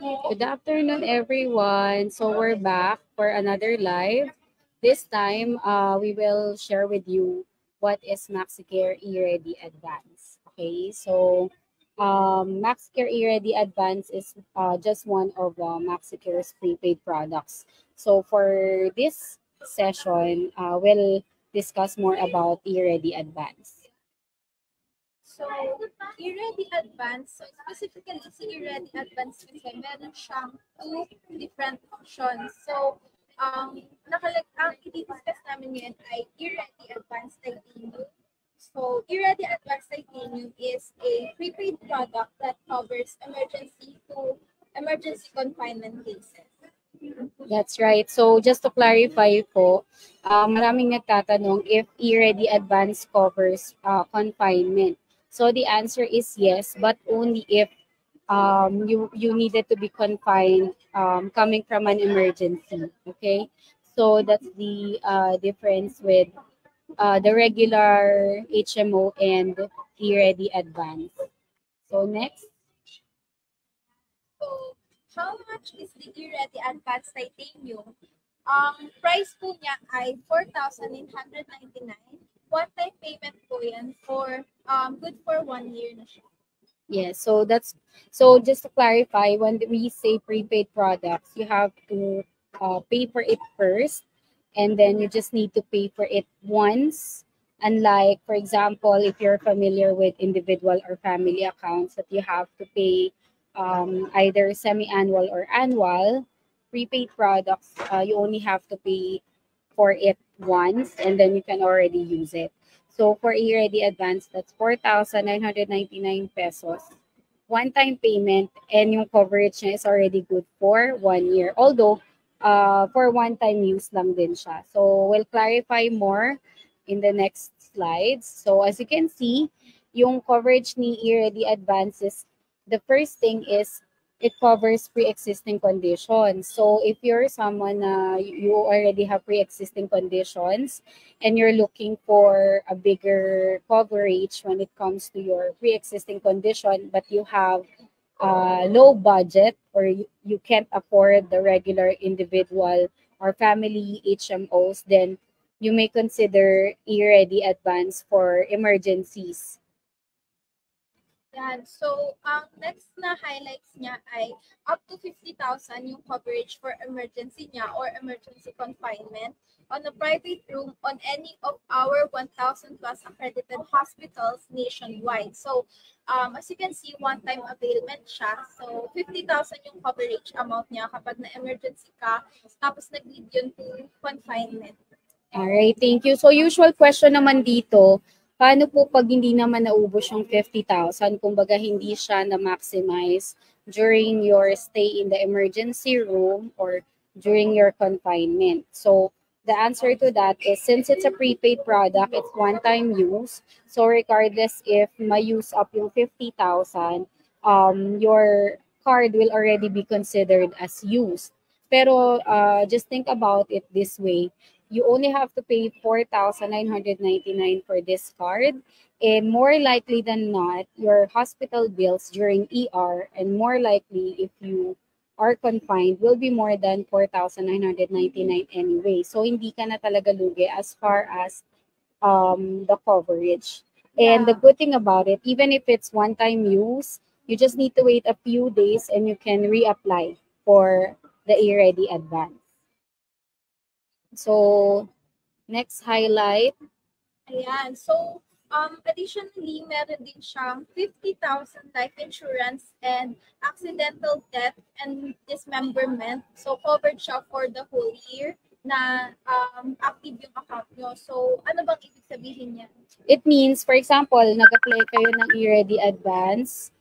Good afternoon, everyone. So we're back for another live. This time, we will share with you what is MaxiCare eReady Advance. Okay, so MaxiCare eReady Advance is just one of MaxiCare's prepaid products. So for this session, we'll discuss more about eReady Advance. So, e-ready advance, so specifically si e-ready advance kasi meron siyang two different options. So, ang i-discuss namin ngayon ay e-ready advance titanium. So, e-ready advance titanium is a prepaid product that covers emergency confinement cases. That's right. So just to clarify po, maraming nagtatanong if e-ready advance covers confinement. So the answer is yes, but only if you needed to be confined coming from an emergency. Okay, so that's the difference with the regular HMO and e-ready advance. So next. So, how much is the e-ready advanced titanium? Price po niya ay 4,999. One-time payment po yan for good for 1 year na siya. Yes, so just to clarify, when we say prepaid products, you have to pay for it first, and then you just need to pay for it once. Unlike, for example, if you're familiar with individual or family accounts that you have to pay either semi-annual or annual, prepaid products, you only have to pay for it once, and then you can already use it. So for e-ready advance, that's 4,999 pesos. One-time payment, and yung coverage niya is already good for 1 year. Although, for one-time use lang din siya. So we'll clarify more in the next slides. So as you can see, yung coverage ni e-ready advance is, the first thing is it covers pre-existing conditions. So if you're someone you already have pre-existing conditions and you're looking for a bigger coverage when it comes to your pre-existing condition, but you have low budget, or you can't afford the regular individual or family HMOs, then you may consider e-ready advance for emergencies. Yan. So, ang next na highlights niya ay up to 50,000 yung coverage for emergency niya or emergency confinement on a private room on any of our 1,000 plus accredited hospitals nationwide. So, as you can see, one-time availment siya. So, 50,000 yung coverage amount niya kapag na-emergency ka, tapos nag-lead yun to confinement. Alright, thank you. So usual question naman dito, paano po pag hindi naman naubos yung 50,000, kumbaga hindi siya na-maximize during your stay in the emergency room or during your confinement? So the answer to that is, since it's a prepaid product, it's one-time use. So regardless if ma-use up yung 50,000, your card will already be considered as used. Pero just think about it this way, you only have to pay 4,999 for this card. And more likely than not, your hospital bills during ER, and more likely if you are confined, will be more than 4,999 anyway. So hindi ka na talaga lugi as far as the coverage. And the good thing about it, even if it's one-time use, you just need to wait a few days and you can reapply for the e-ready advance. So, next highlight. Ayan. So, additionally, meron din siyang 50,000 life insurance and accidental death and dismemberment. So, covered siya for the whole year na active yung account nyo. So, ano bang ibig sabihin niya? It means, for example, nag-apply kayo ng e-ready advance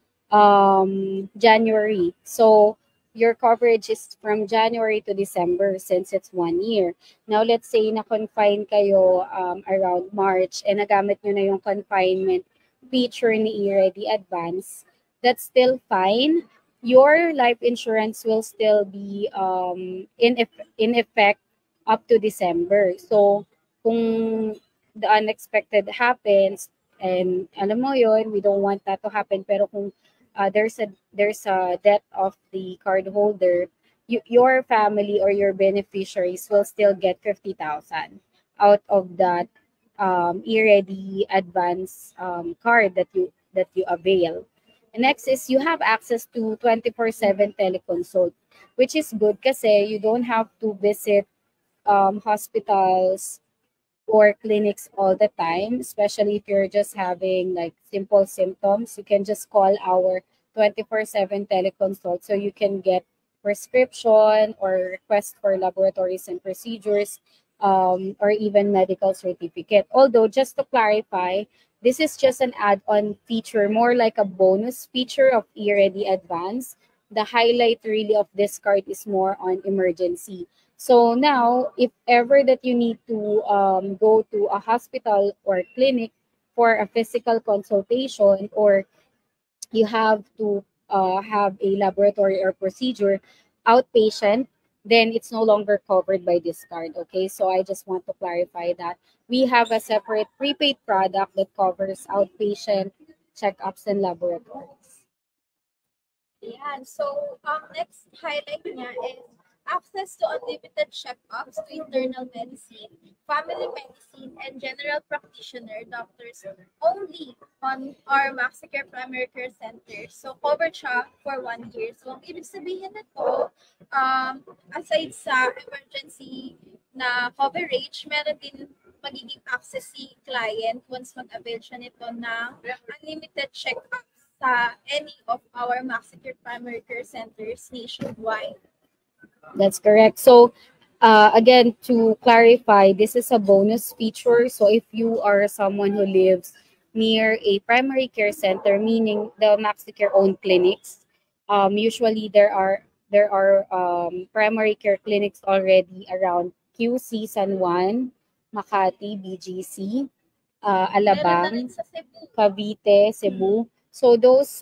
January. So, your coverage is from January to December since it's 1 year. Now, let's say na-confine kayo around March and nagamit nyo na yung confinement feature ni e-ready advance. That's still fine. Your life insurance will still be in effect up to December. So, kung the unexpected happens, and alam mo yon, we don't want that to happen, pero kung there's a death of the card holder, your family or your beneficiaries will still get 50,000 out of that e-ready advance card that you avail. And next is you have access to 24/7 teleconsult, which is good kasi you don't have to visit hospitals or clinics all the time, especially if you're just having like simple symptoms. You can just call our 24/7 teleconsult so you can get prescription or request for laboratories and procedures, or even medical certificate. Although, just to clarify, this is just an add-on feature, more like a bonus feature of eReady Advance. The highlight really of this card is more on emergency. So now, if ever that you need to go to a hospital or clinic for a physical consultation, or you have to have a laboratory or procedure outpatient, then it's no longer covered by this card. Okay, so I just want to clarify that we have a separate prepaid product that covers outpatient checkups and laboratories. Yan. So, next highlight niya is access to unlimited checkups to internal medicine, family medicine, and general practitioner doctors only on our MaxiCare Primary Care Center. So, covered siya for 1 year. So, ang ibig sabihin nito, aside sa emergency na coverage, meron din magiging access si client once mag-avail siya nito ng unlimited checkups sa any of our MaxiCare Primary Care Centers nationwide. That's correct. So, again, to clarify, this is a bonus feature. So, if you are someone who lives near a primary care center, meaning the MaxiCare owned clinics, usually there are primary care clinics already around QC, San Juan, Makati, BGC, Meron na Alabang, rin sa Cebu. Cavite, Cebu. So those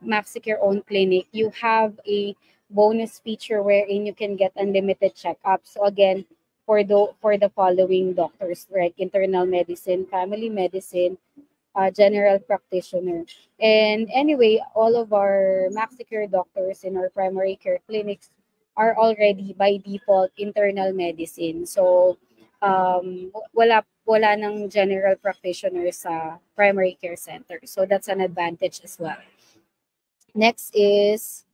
MaxiCare owned clinic, you have a bonus feature wherein you can get unlimited checkups. So again, for the following doctors, like internal medicine, family medicine, general practitioner. And anyway, all of our MaxiCare doctors in our primary care clinics are already by default internal medicine. So wala ng general practitioner sa primary care center. So that's an advantage as well. Next is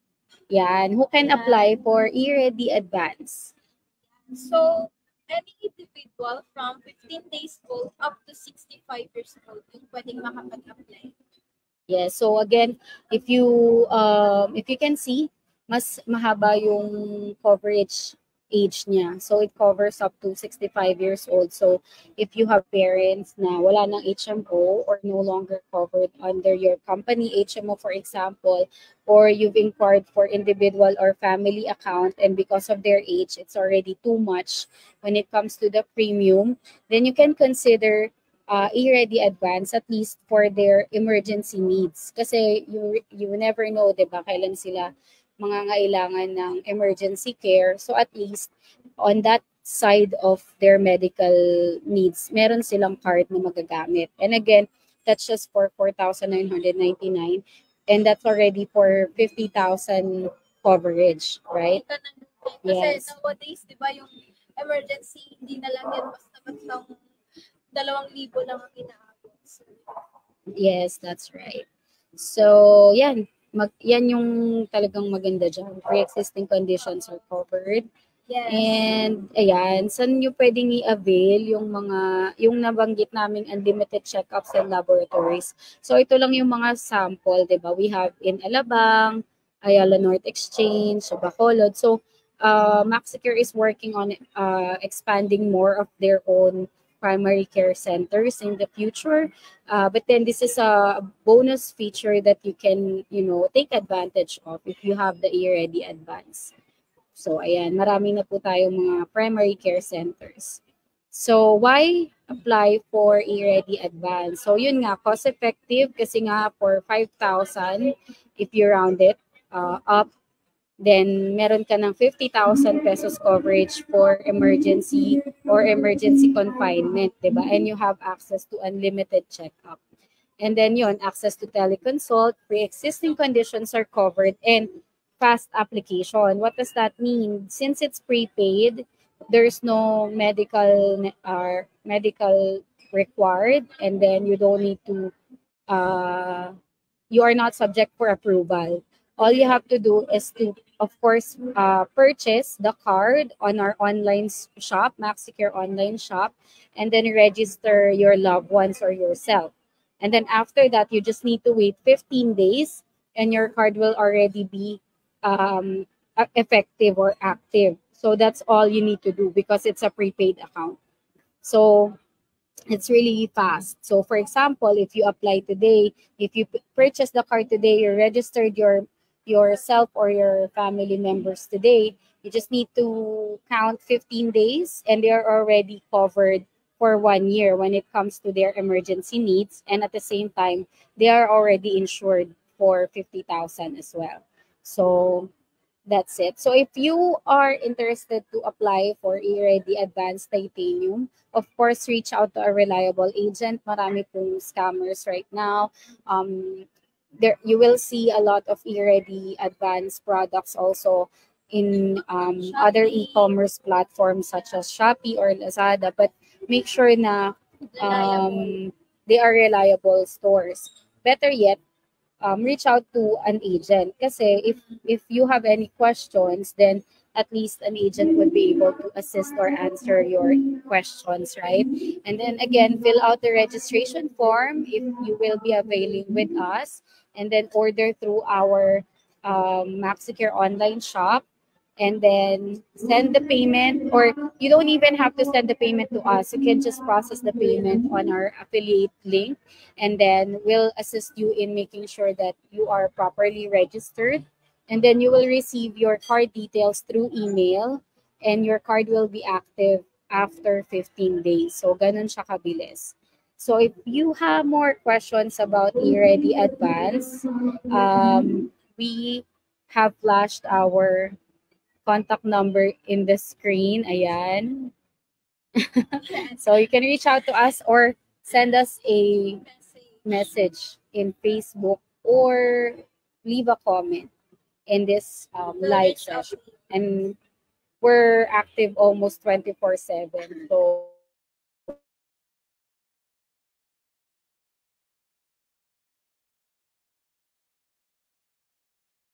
yan, who can apply for eReady Advance? So, any individual from 15 days old up to 65 years old yung pwedeng makapag-apply. Yes, so again, if you can see, mas mahaba yung coverage age niya. So it covers up to 65 years old. So if you have parents na wala ng HMO or no longer covered under your company HMO, for example, or you've inquired for individual or family account, and because of their age, it's already too much when it comes to the premium, then you can consider eReady Advance, at least for their emergency needs. Kasi you never know, di ba, kailan sila mangangailangan ng emergency care. So at least on that side of their medical needs, meron silang card na magagamit. And again, that's just for 4,999, and that's already for 50,000 coverage, right? Kita na kasi Yes. nowadays, di ba, yung emergency, hindi na lang yan basta-basta 2,000 lang ang inaabot. So, Yes, that's right. So, yan. Yan yung talagang maganda dyan. Pre-existing conditions are covered. yes. And, ayan, saan nyo pwedeng i-avail yung nabanggit naming unlimited checkups and laboratories. So, ito lang yung mga sample, di ba? We have in Alabang, Ayala North Exchange, Bacolod. So, MaxiCare is working on expanding more of their own primary care centers in the future. But then this is a bonus feature that you can, take advantage of if you have the eReady Advance. So, ayan, marami na po tayong mga primary care centers. So, why apply for eReady Advance? So, yun nga, cost-effective kasi nga for 5,000, if you round it up, then meron ka ng 50,000 pesos coverage for emergency or emergency confinement, diba? And you have access to unlimited checkup. And then yun, access to teleconsult, pre-existing conditions are covered, and fast application. What does that mean? Since it's prepaid, there's no medical required, and then you don't need to you are not subject for approval. All you have to do is to, of course, purchase the card on our online shop, MaxiCare online shop, and then register your loved ones or yourself. And then after that, you just need to wait 15 days, and your card will already be effective or active. So that's all you need to do because it's a prepaid account. So it's really fast. So for example, if you apply today, if you purchase the card today, you registered yourself or your family members today, you just need to count 15 days and they are already covered for 1 year when it comes to their emergency needs, and at the same time they are already insured for 50,000 as well. So that's it. So if you are interested to apply for E-Ready Advanced Titanium, of course, reach out to a reliable agent. Marami pong scammers right now. There you will see a lot of E-Ready Advanced products also in other e-commerce platforms such as Shopee or Lazada. But make sure na they are reliable stores. Better yet, reach out to an agent. Kasi if you have any questions, then at least an agent would be able to assist or answer your questions, right? And then again, fill out the registration form if you will be availing with us, and then order through our MaxiCare online shop, and then send the payment, or you don't even have to send the payment to us. You can just process the payment on our affiliate link, and then we'll assist you in making sure that you are properly registered, and then you will receive your card details through email, and your card will be active after 15 days. So ganun siya kabilis. So if you have more questions about eReady Advance, we have flashed our contact number in the screen. Ayan. So you can reach out to us or send us a message in Facebook or leave a comment in this live session. And we're active almost 24/7. So